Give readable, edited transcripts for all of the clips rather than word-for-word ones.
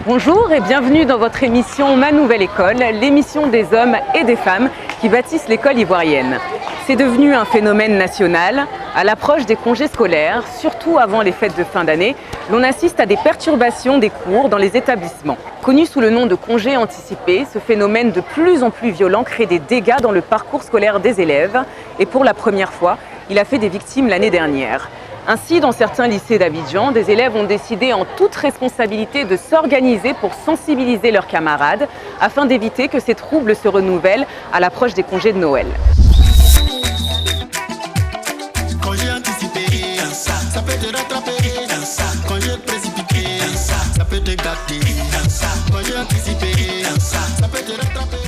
Bonjour et bienvenue dans votre émission Ma Nouvelle École, l'émission des hommes et des femmes qui bâtissent l'école ivoirienne. C'est devenu un phénomène national. À l'approche des congés scolaires, surtout avant les fêtes de fin d'année, l'on assiste à des perturbations des cours dans les établissements. Connu sous le nom de congés anticipés, ce phénomène de plus en plus violent crée des dégâts dans le parcours scolaire des élèves et pour la première fois, il a fait des victimes l'année dernière. Ainsi, dans certains lycées d'Abidjan, des élèves ont décidé en toute responsabilité de s'organiser pour sensibiliser leurs camarades afin d'éviter que ces troubles se renouvellent à l'approche des congés de Noël. Congé anticipé, ça peut te rattraper. Congé précipité, ça peut te gâter. Congé anticipé, ça peut te rattraper.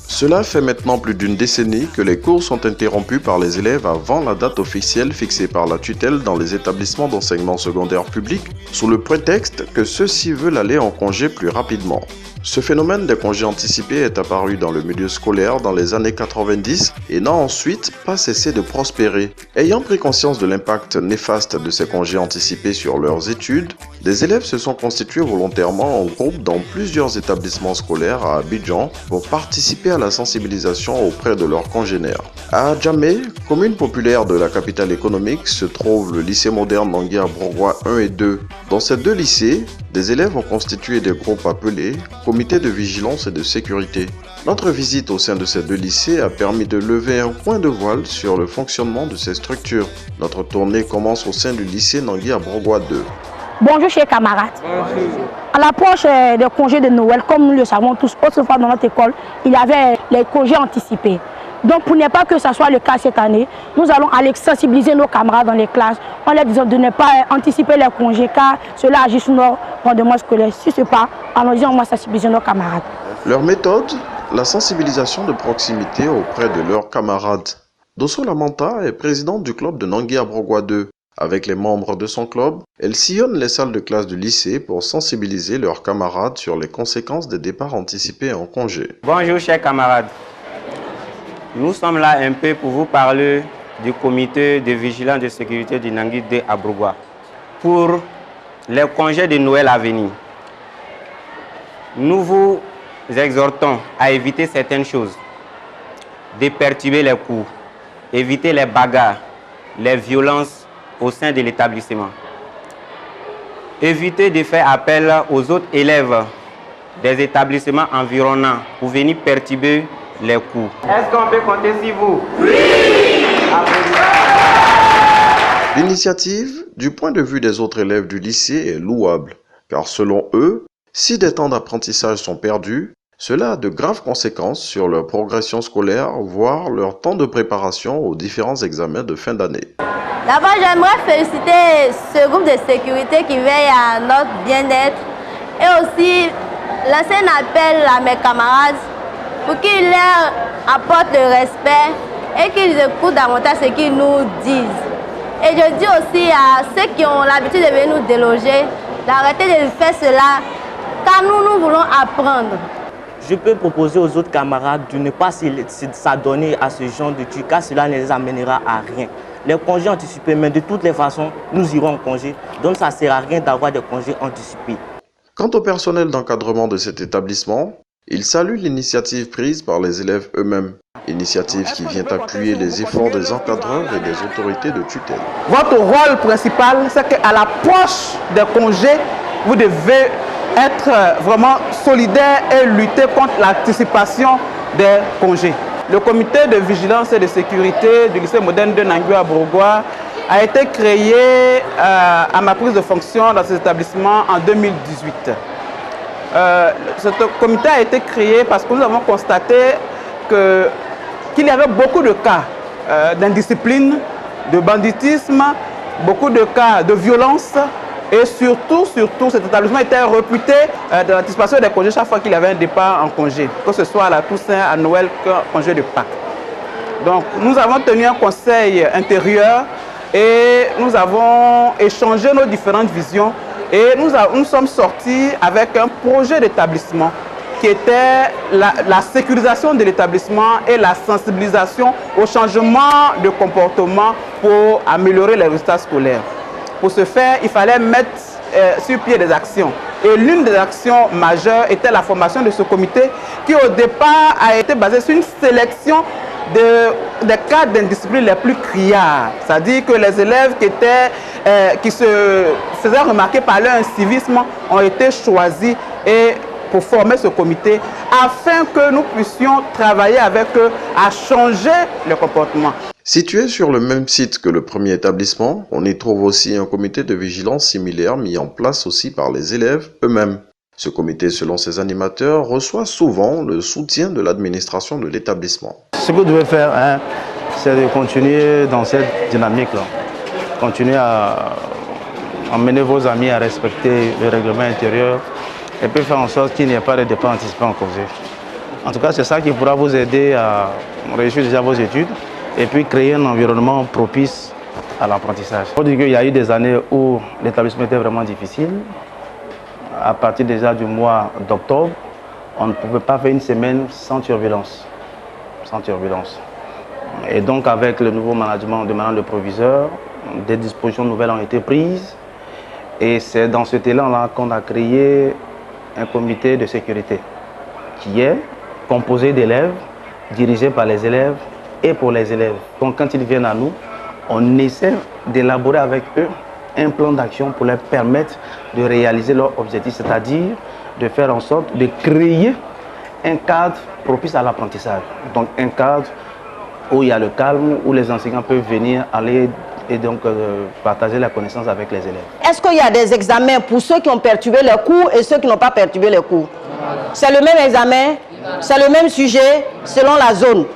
Cela fait maintenant plus d'une décennie que les cours sont interrompus par les élèves avant la date officielle fixée par la tutelle dans les établissements d'enseignement secondaire public, sous le prétexte que ceux-ci veulent aller en congé plus rapidement. Ce phénomène des congés anticipés est apparu dans le milieu scolaire dans les années 90 et n'a ensuite pas cessé de prospérer. Ayant pris conscience de l'impact néfaste de ces congés anticipés sur leurs études, des élèves se sont constitués volontairement en groupe dans plusieurs établissements scolaires à Abidjan pour participer à la sensibilisation auprès de leurs congénères. À Djamé, commune populaire de la capitale économique, se trouve le lycée moderne Nangui Abrogwa 1 et 2. Dans ces deux lycées, des élèves ont constitué des groupes appelés Comité de vigilance et de sécurité. Notre visite au sein de ces deux lycées a permis de lever un point de voile sur le fonctionnement de ces structures. Notre tournée commence au sein du lycée Nangui Abrogwa 2. Bonjour chers camarades. Bonjour. À l'approche des congés de Noël, comme nous le savons tous, autrefois dans notre école, il y avait les congés anticipés. Donc pour ne pas que ce soit le cas cette année, nous allons aller sensibiliser nos camarades dans les classes en leur disant de ne pas anticiper les congés car cela agit sur nos rendements scolaires. Si ce n'est pas, allons-y, on va sensibiliser nos camarades. Leur méthode, la sensibilisation de proximité auprès de leurs camarades. Dosso Lamanta est présidente du club de Nangui Abrogwa 2. Avec les membres de son club, elle sillonne les salles de classe du lycée pour sensibiliser leurs camarades sur les conséquences des départs anticipés en congé. Bonjour chers camarades. Nous sommes là un peu pour vous parler du comité de vigilance de sécurité du Nangui de Abrogwa pour les congés de Noël à venir. Nous vous exhortons à éviter certaines choses, de perturber les cours, éviter les bagarres, les violences au sein de l'établissement. Évitez de faire appel aux autres élèves des établissements environnants pour venir perturber les cours. Est-ce qu'on peut compter sur vous? Oui! L'initiative, du point de vue des autres élèves du lycée, est louable, car selon eux, si des temps d'apprentissage sont perdus, cela a de graves conséquences sur leur progression scolaire, voire leur temps de préparation aux différents examens de fin d'année. D'abord, j'aimerais féliciter ce groupe de sécurité qui veille à notre bien-être et aussi lancer un appel à mes camarades pour qu'ils leur apportent le respect et qu'ils écoutent davantage ce qu'ils nous disent. Et je dis aussi à ceux qui ont l'habitude de venir nous déloger d'arrêter de faire cela car nous voulons apprendre. Je peux proposer aux autres camarades de ne pas s'adonner à ce genre de trucs car cela ne les amènera à rien. Les congés anticipés, mais de toutes les façons, nous irons en congé, donc ça ne sert à rien d'avoir des congés anticipés. Quant au personnel d'encadrement de cet établissement, il salue l'initiative prise par les élèves eux-mêmes. Initiative qui vient appuyer les efforts des encadreurs et des autorités de tutelle. Votre rôle principal, c'est qu'à l'approche des congés, vous devez être vraiment solidaire et lutter contre l'anticipation des congés. Le comité de vigilance et de sécurité du lycée moderne de Nangui Abrogwa a été créé à ma prise de fonction dans cet établissement en 2018. Ce comité a été créé parce que nous avons constaté qu'il y avait beaucoup de cas d'indiscipline, de banditisme, beaucoup de cas de violence et surtout, cet établissement était réputé de l'anticipation des congés chaque fois qu'il y avait un départ en congé, que ce soit à la Toussaint, à Noël, qu'un congé de Pâques. Donc nous avons tenu un conseil intérieur et nous avons échangé nos différentes visions et nous sommes sortis avec un projet d'établissement qui était la sécurisation de l'établissement et la sensibilisation au changement de comportement pour améliorer les résultats scolaires. Pour ce faire, il fallait mettre sur pied des actions. Et l'une des actions majeures était la formation de ce comité qui au départ a été basé sur une sélection des cas d'indiscipline les plus criards. C'est-à-dire que les élèves qui se faisaient remarquer par leur incivisme ont été choisis pour former ce comité afin que nous puissions travailler avec eux à changer le comportement. Situé sur le même site que le premier établissement, on y trouve aussi un comité de vigilance similaire mis en place aussi par les élèves eux-mêmes. Ce comité, selon ses animateurs, reçoit souvent le soutien de l'administration de l'établissement. Ce que vous devez faire, c'est de continuer dans cette dynamique-là. Continuer à emmener vos amis à respecter le règlement intérieur et puis faire en sorte qu'il n'y ait pas de départ anticipé en congé. En tout cas, c'est ça qui pourra vous aider à réussir déjà vos études et puis créer un environnement propice à l'apprentissage. Il faut dire qu'il y a eu des années où l'établissement était vraiment difficile. À partir déjà du mois d'octobre, on ne pouvait pas faire une semaine sans turbulence. Et donc avec le nouveau management de Madame le proviseur, des dispositions nouvelles ont été prises. Et c'est dans cet élan-là qu'on a créé un comité de sécurité qui est composé d'élèves, dirigé par les élèves et pour les élèves. Donc quand ils viennent à nous, on essaie d'élaborer avec eux un plan d'action pour leur permettre de réaliser leur objectif, c'est-à-dire de faire en sorte de créer un cadre propice à l'apprentissage. Donc un cadre où il y a le calme, où les enseignants peuvent venir aller et donc partager la connaissance avec les élèves. Est-ce qu'il y a des examens pour ceux qui ont perturbé les cours et ceux qui n'ont pas perturbé les cours? C'est le même examen, c'est le même sujet selon la zone.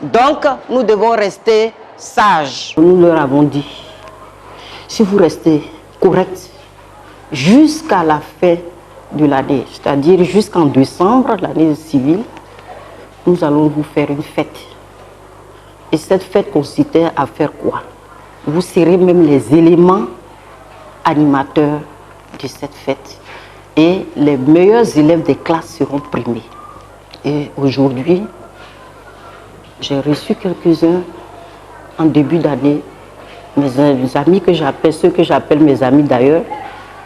Donc nous devons rester sages. Nous leur avons dit, si vous restez correct jusqu'à la fin de l'année, c'est-à-dire jusqu'en décembre, l'année civile, nous allons vous faire une fête. Et cette fête consistait à faire quoi? Vous serez même les éléments animateurs de cette fête. Et les meilleurs élèves des classes seront primés. Et aujourd'hui, j'ai reçu quelques-uns en début d'année, mes amis que j'appelle, ceux que j'appelle mes amis d'ailleurs,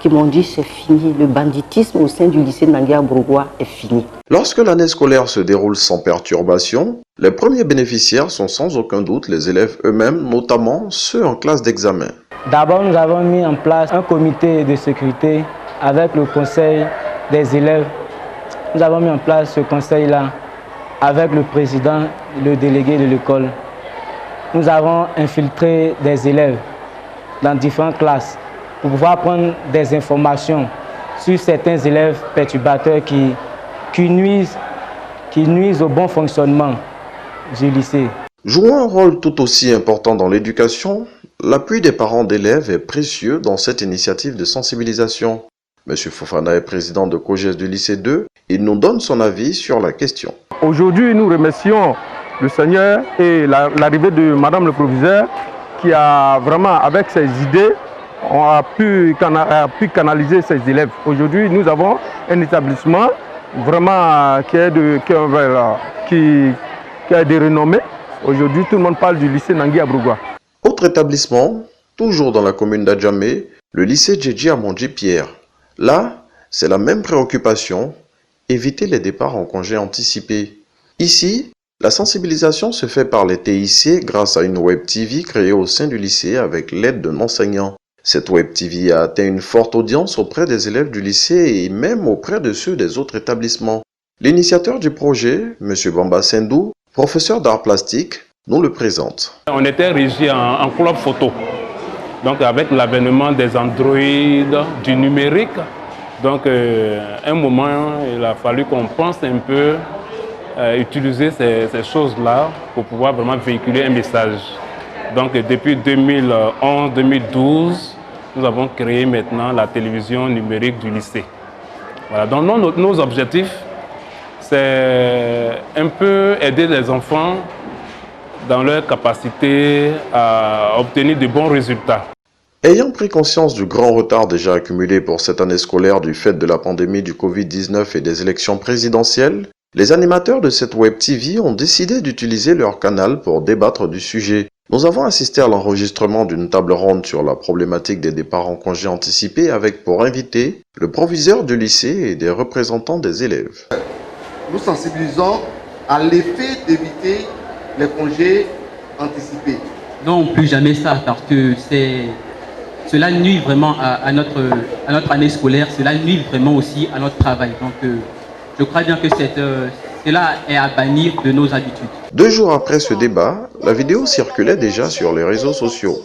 qui m'ont dit c'est fini, le banditisme au sein du lycée Nangui Abrugwa est fini. Lorsque l'année scolaire se déroule sans perturbation, les premiers bénéficiaires sont sans aucun doute les élèves eux-mêmes, notamment ceux en classe d'examen. D'abord, nous avons mis en place un comité de sécurité avec le conseil des élèves. Nous avons mis en place ce conseil-là avec le président, le délégué de l'école. Nous avons infiltré des élèves dans différentes classes pour pouvoir prendre des informations sur certains élèves perturbateurs qui nuisent au bon fonctionnement du lycée. Jouant un rôle tout aussi important dans l'éducation, l'appui des parents d'élèves est précieux dans cette initiative de sensibilisation. M. Fofana est président de COGES du lycée 2. Il nous donne son avis sur la question. Aujourd'hui, nous remercions le Seigneur et l'arrivée de Madame le proviseur qui a vraiment, avec ses idées, on a pu canaliser ses élèves. Aujourd'hui, nous avons un établissement vraiment qui a des renommées. Aujourd'hui, tout le monde parle du lycée Nangui Abrugwa. Autre établissement, toujours dans la commune d'Adjamé, le lycée Djedji Amandji Pierre. Là, c'est la même préoccupation, éviter les départs en congé anticipé. Ici, la sensibilisation se fait par les TIC grâce à une web TV créée au sein du lycée avec l'aide d'un enseignant. Cette web TV a atteint une forte audience auprès des élèves du lycée et même auprès de ceux des autres établissements. L'initiateur du projet, M. Bamba Sendou, professeur d'art plastique, nous le présente. On était régi en club photo. Donc avec l'avènement des Android, du numérique, donc un moment, il a fallu qu'on pense un peu utiliser ces choses-là pour pouvoir vraiment véhiculer un message. Donc depuis 2011-2012, nous avons créé maintenant la télévision numérique du lycée. Voilà. Donc nos objectifs, c'est un peu aider les enfants dans leur capacité à obtenir de bons résultats. Ayant pris conscience du grand retard déjà accumulé pour cette année scolaire du fait de la pandémie du Covid-19 et des élections présidentielles, les animateurs de cette web TV ont décidé d'utiliser leur canal pour débattre du sujet. Nous avons assisté à l'enregistrement d'une table ronde sur la problématique des départs en congé anticipés avec pour invité le proviseur du lycée et des représentants des élèves. Nous sensibilisons à l'effet d'éviter les congés anticipés. Non, plus jamais ça, parce que cela nuit vraiment à notre année scolaire, cela nuit vraiment aussi à notre travail. Donc je crois bien que cela est à bannir de nos habitudes. 2 jours après ce débat, la vidéo circulait déjà sur les réseaux sociaux.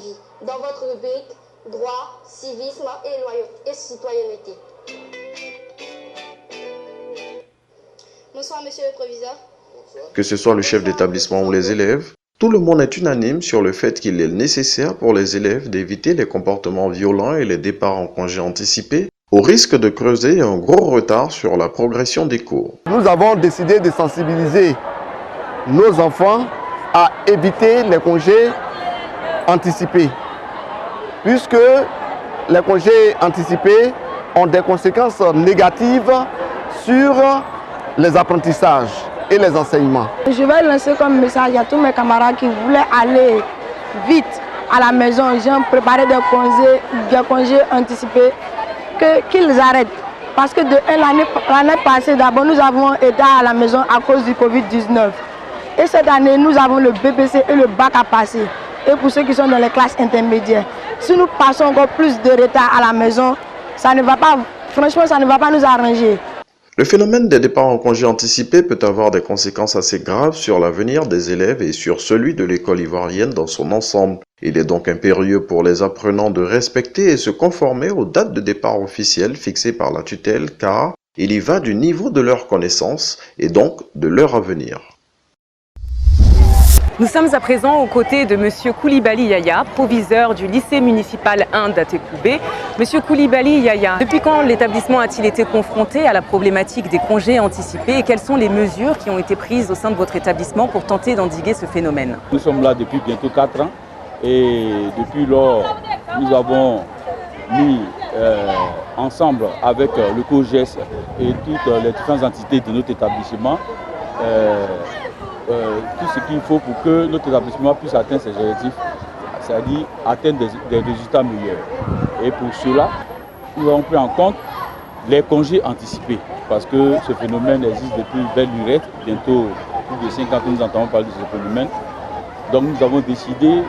Dans votre rubrique droit, civisme et citoyenneté. Bonsoir monsieur le proviseur. Que ce soit le chef d'établissement ou les élèves, tout le monde est unanime sur le fait qu'il est nécessaire pour les élèves d'éviter les comportements violents et les départs en congé anticipés, au risque de creuser un gros retard sur la progression des cours. Nous avons décidé de sensibiliser nos enfants à éviter les congés anticipés, puisque les congés anticipés ont des conséquences négatives sur les apprentissages et les enseignements. Je vais lancer comme message à tous mes camarades qui voulaient aller vite à la maison, ils ont préparé des congés anticipés, qu'ils arrêtent. Parce que l'année passée, d'abord, nous avons été à la maison à cause du Covid-19. Et cette année, nous avons le BPC et le bac à passer. Et pour ceux qui sont dans les classes intermédiaires, si nous passons encore plus de retard à la maison, ça ne va pas, franchement, ça ne va pas nous arranger. Le phénomène des départs en congé anticipé peut avoir des conséquences assez graves sur l'avenir des élèves et sur celui de l'école ivoirienne dans son ensemble. Il est donc impérieux pour les apprenants de respecter et se conformer aux dates de départ officielles fixées par la tutelle car il y va du niveau de leurs connaissances et donc de leur avenir. Nous sommes à présent aux côtés de M. Koulibaly Yaya, proviseur du lycée municipal 1 d'Atekoubé. M. Koulibaly Yaya, depuis quand l'établissement a-t-il été confronté à la problématique des congés anticipés et quelles sont les mesures qui ont été prises au sein de votre établissement pour tenter d'endiguer ce phénomène? Nous sommes là depuis bientôt 4 ans et depuis lors, nous avons mis ensemble avec le COGES et toutes les différentes entités de notre établissement tout ce qu'il faut pour que notre établissement puisse atteindre ses objectifs, c'est-à-dire atteindre des résultats meilleurs. Et pour cela, nous avons pris en compte les congés anticipés, parce que ce phénomène existe depuis belle lurette, bientôt plus de 5 ans que nous entendons parler de ce phénomène. Donc nous avons décidé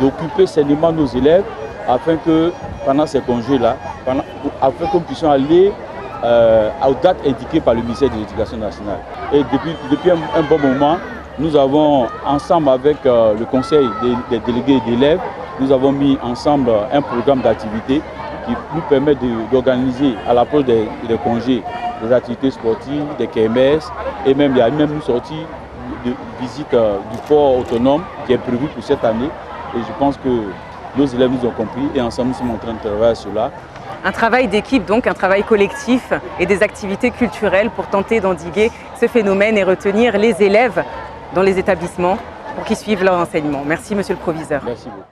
d'occuper sainement nos élèves afin que pendant ces congés-là, afin que nous puissions aller aux dates indiquées par le ministère de l'Éducation nationale. Et depuis un bon moment, nous avons, ensemble avec le conseil des délégués d'élèves, nous avons mis ensemble un programme d'activité qui nous permet d'organiser à l'approche des congés, des activités sportives, des KMS, et même il y a même une sortie de visite du port autonome qui est prévue pour cette année. Et je pense que nos élèves nous ont compris et ensemble nous sommes en train de travailler sur cela. Un travail d'équipe, donc un travail collectif et des activités culturelles pour tenter d'endiguer ce phénomène et retenir les élèves dans les établissements pour qu'ils suivent leur enseignement. Merci, monsieur le proviseur. Merci beaucoup.